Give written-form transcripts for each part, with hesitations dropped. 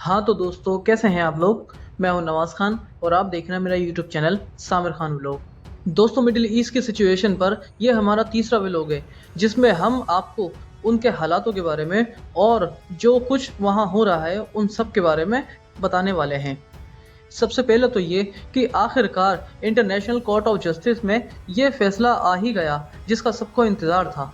हाँ तो दोस्तों, कैसे हैं आप लोग। मैं हूं नवाज खान और आप देख रहे हैं मेरा यूट्यूब चैनल सामिर खान व्लॉग। दोस्तों, मिडिल ईस्ट की सिचुएशन पर यह हमारा तीसरा व्लॉग है जिसमें हम आपको उनके हालातों के बारे में और जो कुछ वहाँ हो रहा है उन सब के बारे में बताने वाले हैं। सबसे पहले तो ये कि आखिरकार इंटरनेशनल कोर्ट ऑफ जस्टिस में ये फैसला आ ही गया जिसका सबको इंतज़ार था।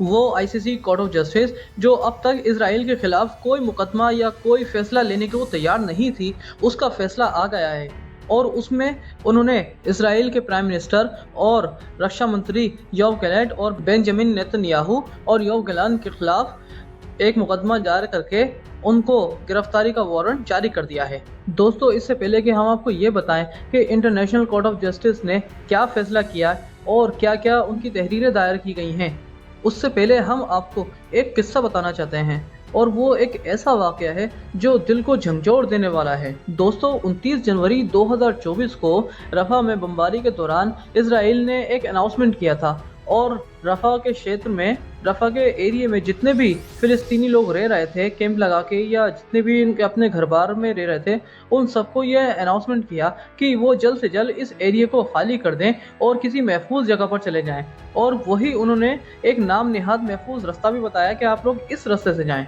वो आईसीसी कोर्ट ऑफ जस्टिस जो अब तक इसराइल के खिलाफ कोई मुकदमा या कोई फैसला लेने को तैयार नहीं थी, उसका फैसला आ गया है। और उसमें उन्होंने इसराइल के प्राइम मिनिस्टर और रक्षा मंत्री योव गैलेंट और बेंजामिन नेतन्याहू और योव गैलान के खिलाफ एक मुकदमा जारी करके उनको गिरफ्तारी का वारंट जारी कर दिया है। दोस्तों, इससे पहले कि हम आपको ये बताएं कि इंटरनेशनल कोर्ट ऑफ जस्टिस ने क्या फैसला किया और क्या क्या उनकी तहरीरें दायर की गई हैं, उससे पहले हम आपको एक किस्सा बताना चाहते हैं। और वो एक ऐसा वाक़या है जो दिल को झंझोड़ देने वाला है। दोस्तों, 29 जनवरी 2024 को रफ़ा में बमबारी के दौरान इसराइल ने एक अनाउंसमेंट किया था और रफ़ा के क्षेत्र में, रफ़ा के एरिया में जितने भी फ़िलिस्तीनी लोग रह रहे थे कैंप लगा के या जितने भी इनके अपने घर बार में रह रहे थे, उन सबको यह अनाउंसमेंट किया कि वो जल्द से जल्द इस एरिया को खाली कर दें और किसी महफूज जगह पर चले जाएं। और वही उन्होंने एक नाम नेहाद महफूज रास्ता भी बताया कि आप लोग इस रास्ते से जाएं।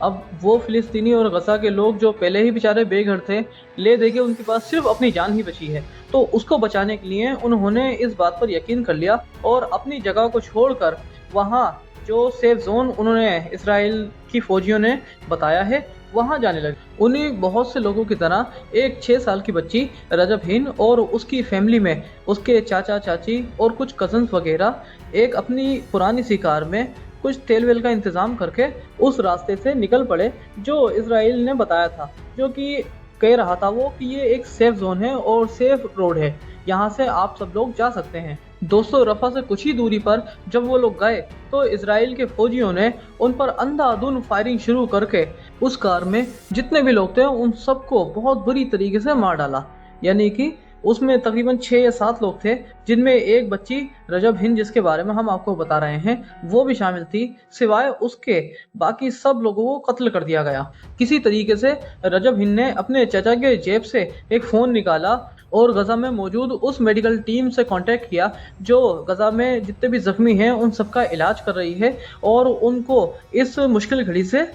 अब वो फ़िलिस्तीनी और गज़ा के लोग जो पहले ही बेचारे बेघर थे, ले दे के उनके पास सिर्फ अपनी जान ही बची है, तो उसको बचाने के लिए उन्होंने इस बात पर यकीन कर लिया और अपनी जगह को छोड़कर वहाँ जो सेफ जोन उन्होंने इसराइल की फौजियों ने बताया है वहाँ जाने लगे। उन्हीं बहुत से लोगों की तरह एक 6 साल की बच्ची रजब हिंद और उसकी फैमिली में उसके चाचा चाची और कुछ कज़न्स वगैरह एक अपनी पुरानी सी कार में कुछ तेल वेल का इंतज़ाम करके उस रास्ते से निकल पड़े जो इसराइल ने बताया था, जो कि कह रहा था वो कि ये एक सेफ जोन है और सेफ रोड है, यहाँ से आप सब लोग जा सकते हैं। दोस्तों, रफ़ा से कुछ ही दूरी पर जब वो लोग गए तो इसराइल के फौजियों ने उन पर अंधाधुंध फायरिंग शुरू करके उस कार में जितने भी लोग थे उन सबको बहुत बुरी तरीके से मार डाला। यानी कि उसमें तकरीबन 6 या 7 लोग थे, जिनमें एक बच्ची रजब हिंद जिसके बारे में हम आपको बता रहे हैं वो भी शामिल थी। सिवाय उसके बाकी सब लोगों को कत्ल कर दिया गया। किसी तरीके से रजब हिंद ने अपने चाचा के जेब से एक फ़ोन निकाला और गज़ा में मौजूद उस मेडिकल टीम से कांटेक्ट किया जो गज़ा में जितने भी ज़ख्मी हैं उन सबका इलाज कर रही है और उनको इस मुश्किल घड़ी से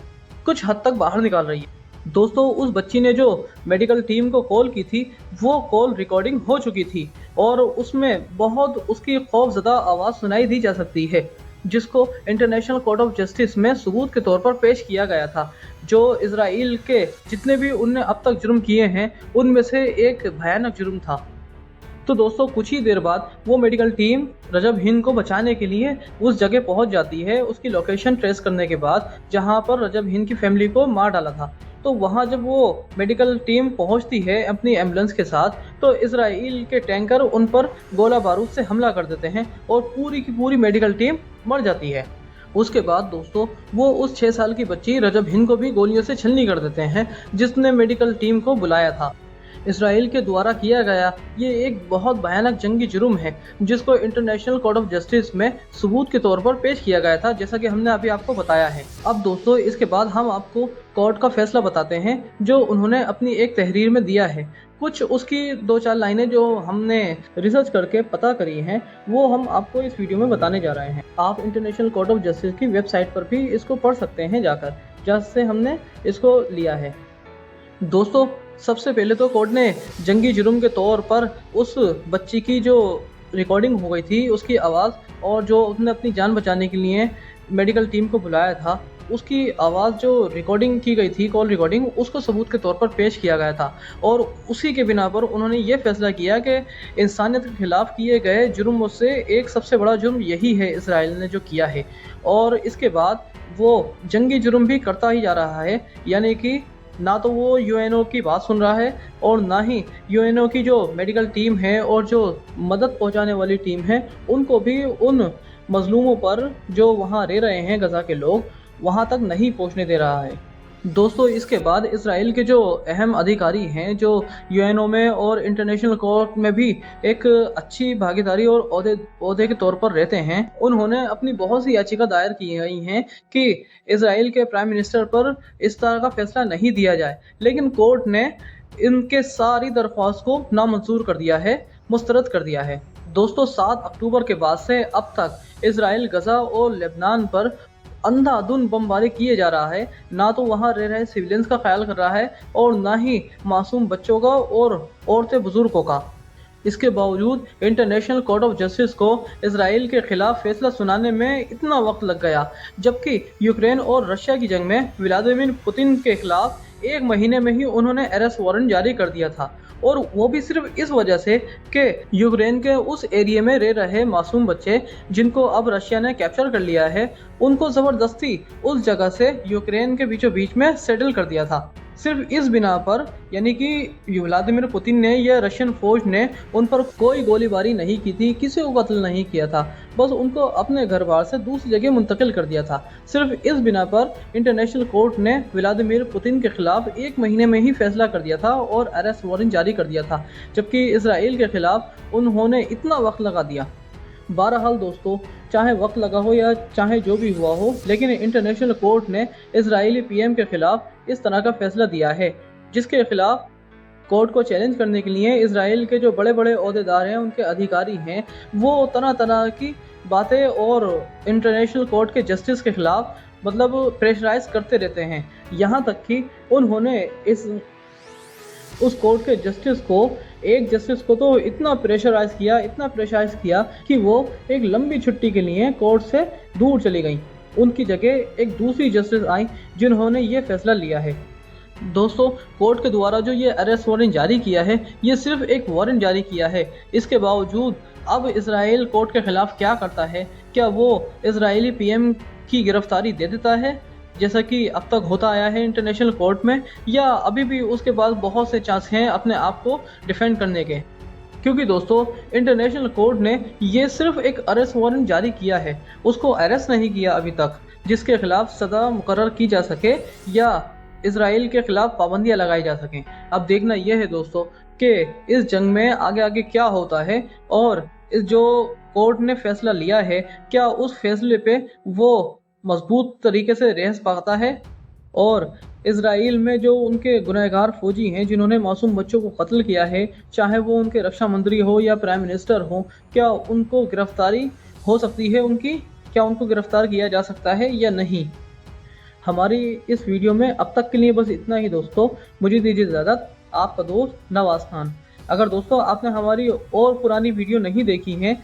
कुछ हद तक बाहर निकाल रही है। दोस्तों, उस बच्ची ने जो मेडिकल टीम को कॉल की थी वो कॉल रिकॉर्डिंग हो चुकी थी और उसमें बहुत उसकी खौफजदा आवाज़ सुनाई दी जा सकती है, जिसको इंटरनेशनल कोर्ट ऑफ जस्टिस में सबूत के तौर पर पेश किया गया था। जो इसराइल के जितने भी उनने अब तक जुर्म किए हैं उनमें से एक भयानक जुर्म था। तो दोस्तों, कुछ ही देर बाद वो मेडिकल टीम रजब हिंद को बचाने के लिए उस जगह पहुंच जाती है, उसकी लोकेशन ट्रेस करने के बाद जहां पर रजब हिंद की फैमिली को मार डाला था। तो वहां जब वो मेडिकल टीम पहुंचती है अपनी एम्बुलेंस के साथ, तो इसराइल के टैंकर उन पर गोला बारूद से हमला कर देते हैं और पूरी की पूरी मेडिकल टीम मर जाती है। उसके बाद दोस्तों, वो उस 6 साल की बच्ची रजब हिंद को भी गोलियों से छलनी कर देते हैं जिसने मेडिकल टीम को बुलाया था। इसराइल के द्वारा किया गया ये एक बहुत भयानक जंगी जुर्म है जिसको इंटरनेशनल कोर्ट ऑफ जस्टिस में सबूत के तौर पर पेश किया गया था, जैसा कि हमने अभी आपको बताया है। अब दोस्तों, इसके बाद हम आपको कोर्ट का फैसला बताते हैं जो उन्होंने अपनी एक तहरीर में दिया है। कुछ उसकी 2-4 लाइनें जो हमने रिसर्च करके पता करी हैं वो हम आपको इस वीडियो में बताने जा रहे हैं। आप इंटरनेशनल कोर्ट ऑफ जस्टिस की वेबसाइट पर भी इसको पढ़ सकते हैं जाकर, जहाँ से हमने इसको लिया है। दोस्तों, सबसे पहले तो कोर्ट ने जंगी जुर्म के तौर पर उस बच्ची की जो रिकॉर्डिंग हो गई थी उसकी आवाज़ और जो उसने अपनी जान बचाने के लिए मेडिकल टीम को बुलाया था उसकी आवाज़ जो रिकॉर्डिंग की गई थी, कॉल रिकॉर्डिंग, उसको सबूत के तौर पर पेश किया गया था। और उसी के बिना पर उन्होंने ये फैसला किया कि इंसानियत के खिलाफ़ किए गए जुर्मों से एक सबसे बड़ा जुर्म यही है इसराइल ने जो किया है। और इसके बाद वो जंगी जुर्म भी करता ही जा रहा है, यानी कि ना तो वो यूएनओ की बात सुन रहा है और ना ही यूएनओ की जो मेडिकल टीम है और जो मदद पहुंचाने वाली टीम है उनको भी उन मजलूमों पर जो वहां रह रहे हैं गज़ा के लोग वहां तक नहीं पहुंचने दे रहा है। दोस्तों इसके बाद इसराइल के जो अहम अधिकारी हैं, जो यूएनओ में और इंटरनेशनल कोर्ट में भी एक अच्छी भागीदारी और ओहदे के तौर पर रहते हैं, उन्होंने अपनी बहुत सी याचिका दायर की गई हैं कि इसराइल के प्राइम मिनिस्टर पर इस तरह का फैसला नहीं दिया जाए, लेकिन कोर्ट ने इनके सारी दरख्वास्त को नामंजूर कर दिया है, मुस्तरद कर दिया है। दोस्तों 7 अक्टूबर के बाद से अब तक इसराइल गजा और लेबनान पर अंधाधुन बमबारी किए जा रहा है। ना तो वहां रह रहे सिविलियंस का ख्याल कर रहा है और ना ही मासूम बच्चों का और औरतें बुजुर्गों का। इसके बावजूद इंटरनेशनल कोर्ट ऑफ जस्टिस को इसराइल के खिलाफ फैसला सुनाने में इतना वक्त लग गया, जबकि यूक्रेन और रशिया की जंग में व्लादिमीर पुतिन के खिलाफ 1 महीने में ही उन्होंने अरेस्ट वारंट जारी कर दिया था, और वो भी सिर्फ इस वजह से कि यूक्रेन के उस एरिया में रह रहे मासूम बच्चे जिनको अब रशिया ने कैप्चर कर लिया है, उनको ज़बरदस्ती उस जगह से यूक्रेन के बीचों बीच में सेटल कर दिया था। सिर्फ इस बिना पर, यानी कि व्लादिमीर पुतिन ने या रशियन फौज ने उन पर कोई गोलीबारी नहीं की थी, किसी को कत्ल नहीं किया था, बस उनको अपने घर बार से दूसरी जगह मुंतकिल कर दिया था। सिर्फ इस बिना पर इंटरनेशनल कोर्ट ने व्लादिमीर पुतिन के खिलाफ 1 महीने में ही फैसला कर दिया था और अरेस्ट वारंट जारी कर दिया था, जबकि इसराइल के खिलाफ उन्होंने इतना वक्त लगा दिया। बहरहाल दोस्तों, चाहे वक्त लगा हो या चाहे जो भी हुआ हो, लेकिन इंटरनेशनल कोर्ट ने इजरायली पीएम के खिलाफ इस तरह का फैसला दिया है, जिसके खिलाफ कोर्ट को चैलेंज करने के लिए इसराइल के जो बड़े बड़े ओहदेदार हैं, उनके अधिकारी हैं, वो तरह तरह की बातें और इंटरनेशनल कोर्ट के जस्टिस के खिलाफ मतलब प्रेशराइज करते रहते हैं। यहाँ तक कि उन्होंने उस कोर्ट के जस्टिस को, एक जस्टिस को तो इतना प्रेशराइज किया कि वो एक लंबी छुट्टी के लिए कोर्ट से दूर चली गई। उनकी जगह एक दूसरी जस्टिस आई जिन्होंने ये फैसला लिया है। दोस्तों, कोर्ट के द्वारा जो ये अरेस्ट वारंट जारी किया है, ये सिर्फ एक वारंट जारी किया है। इसके बावजूद अब इसराइल कोर्ट के खिलाफ क्या करता है? क्या वो इजरायली पीएम की गिरफ्तारी दे देता है जैसा कि अब तक होता आया है इंटरनेशनल कोर्ट में, या अभी भी उसके पास बहुत से चांस हैं अपने आप को डिफेंड करने के? क्योंकि दोस्तों, इंटरनेशनल कोर्ट ने ये सिर्फ एक अरेस्ट वारंट जारी किया है, उसको अरेस्ट नहीं किया अभी तक जिसके खिलाफ सज़ा मुकर्रर की जा सके या इसराइल के खिलाफ पाबंदियां लगाई जा सकें। अब देखना यह है दोस्तों कि इस जंग में आगे आगे क्या होता है, और इस जो कोर्ट ने फैसला लिया है, क्या उस फैसले पे वो मजबूत तरीके से रह पाता है, और इसराइल में जो उनके गुनहगार फौजी हैं जिन्होंने मासूम बच्चों को कत्ल किया है, चाहे वो उनके रक्षा मंत्री हो या प्राइम मिनिस्टर हो, क्या उनको गिरफ्तारी हो सकती है उनकी? क्या उनको गिरफ्तार किया जा सकता है या नहीं? हमारी इस वीडियो में अब तक के लिए बस इतना ही दोस्तों। मुझे दीजिए इजाज़त, आपका दोस्त नवाज़ खान। अगर दोस्तों आपने हमारी और पुरानी वीडियो नहीं देखी है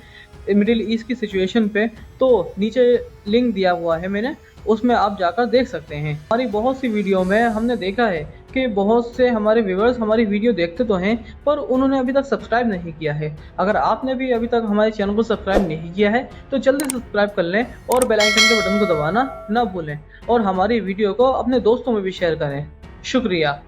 मिडिल ईस्ट की सिचुएशन पे, तो नीचे लिंक दिया हुआ है मैंने, उसमें आप जाकर देख सकते हैं। हमारी बहुत सी वीडियो में हमने देखा है कि बहुत से हमारे व्यूअर्स हमारी वीडियो देखते तो हैं, पर उन्होंने अभी तक सब्सक्राइब नहीं किया है। अगर आपने भी अभी तक हमारे चैनल को सब्सक्राइब नहीं किया है तो जल्दी सब्सक्राइब कर लें और बेल आइकन के बटन को दबाना ना भूलें, और हमारी वीडियो को अपने दोस्तों में भी शेयर करें। शुक्रिया।